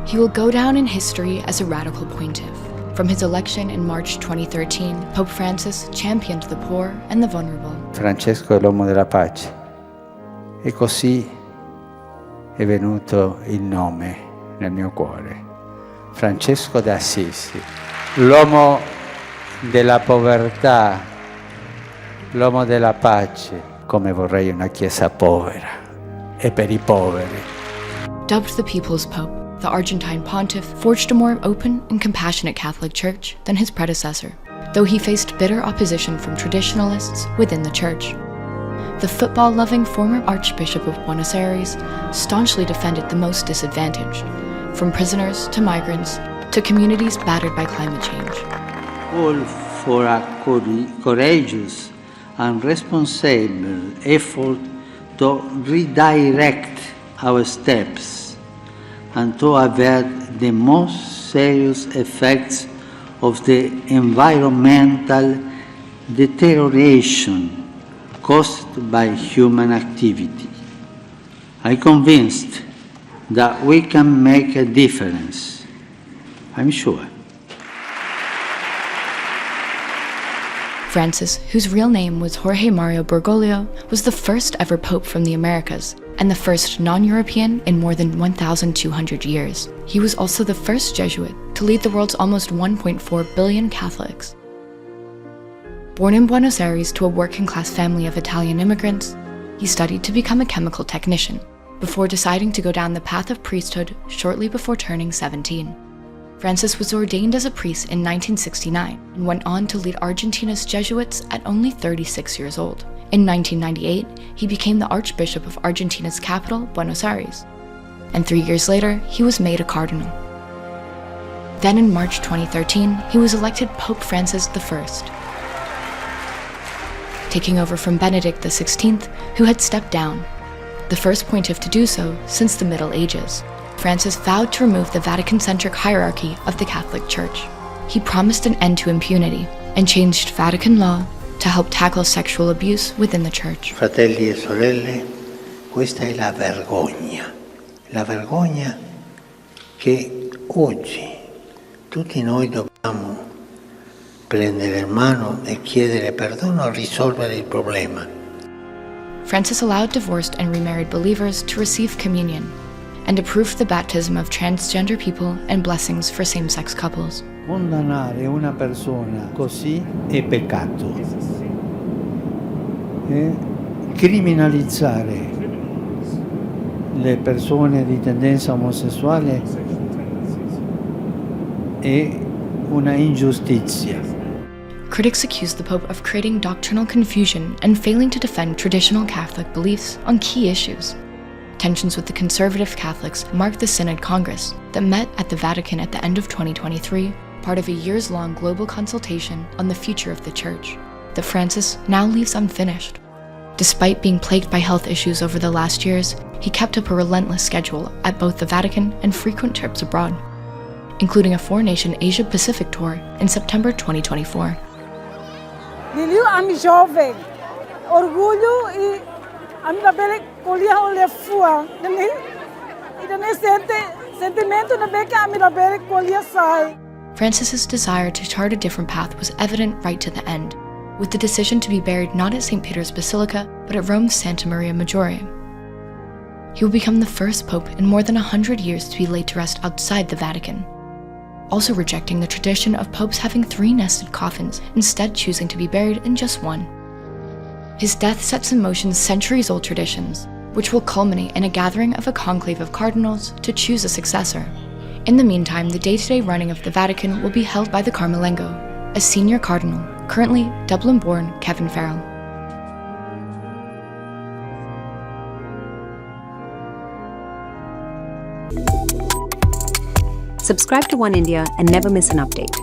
He will go down in history as a radical pontiff. From his election in March 2013, Pope Francis championed the poor and the vulnerable. Francesco è l'uomo della pace e così è venuto il nome nel mio cuore. Francesco d'Assisi, l'uomo della povertà, l'uomo della pace, come vorrei una chiesa povera e per i poveri. Dubbed the People's Pope, the Argentine Pontiff forged a more open and compassionate Catholic Church than his predecessor, though he faced bitter opposition from traditionalists within the Church. The football-loving former Archbishop of Buenos Aires staunchly defended the most disadvantaged, from prisoners to migrants to communities battered by climate change. Call for a courageous and responsible effort to redirect our steps and to avert the most serious effects of the environmental deterioration caused by human activity. I'm convinced that we can make a difference. I'm sure. Francis, whose real name was Jorge Mario Bergoglio, was the first ever pope from the Americas and the first non-European in more than 1,200 years. He was also the first Jesuit to lead the world's almost 1.4 billion Catholics. Born in Buenos Aires to a working-class family of Italian immigrants, he studied to become a chemical technician, before deciding to go down the path of priesthood shortly before turning 17. Francis was ordained as a priest in 1969 and went on to lead Argentina's Jesuits at only 36 years old. In 1998, he became the Archbishop of Argentina's capital, Buenos Aires, and 3 years later, he was made a cardinal. Then in March 2013, he was elected Pope Francis I, taking over from Benedict XVI, who had stepped down, the first pontiff to do so since the Middle Ages. Francis vowed to remove the Vatican-centric hierarchy of the Catholic Church. He promised an end to impunity and changed Vatican law to help tackle sexual abuse within the Church. Fratelli e sorelle, questa è la vergogna. La vergogna che oggi tutti noi dobbiamo prendere in mano e chiedere perdono e risolvere il problema. Francis allowed divorced and remarried believers to receive communion and approved the baptism of transgender people and blessings for same-sex couples. Condannare una persona così è peccato. E criminalizzare le persone di tendenza omosessuale è una ingiustizia. Critics accused the Pope of creating doctrinal confusion and failing to defend traditional Catholic beliefs on key issues. Tensions with the conservative Catholics marked the Synod Congress that met at the Vatican at the end of 2023, part of a years-long global consultation on the future of the Church, that Francis now leaves unfinished. Despite being plagued by health issues over the last years, he kept up a relentless schedule at both the Vatican and frequent trips abroad, including a four-nation Asia-Pacific tour in September 2024. Liliu ami jovem, orgulho e a minha bela colher olha fua, e também sentimento na beca a minha bela colher sai. Francis's desire to chart a different path was evident right to the end, with the decision to be buried not at St. Peter's Basilica, but at Rome's Santa Maria Maggiore. He will become the first pope in more than 100 years to be laid to rest outside the Vatican, also rejecting the tradition of popes having 3 nested coffins, instead choosing to be buried in just one. His death sets in motion centuries-old traditions, which will culminate in a gathering of a conclave of cardinals to choose a successor. In the meantime, the day-to-day running of the Vatican will be held by the Carmelengo, a senior cardinal, currently Dublin-born Kevin Farrell. Subscribe to One India and never miss an update.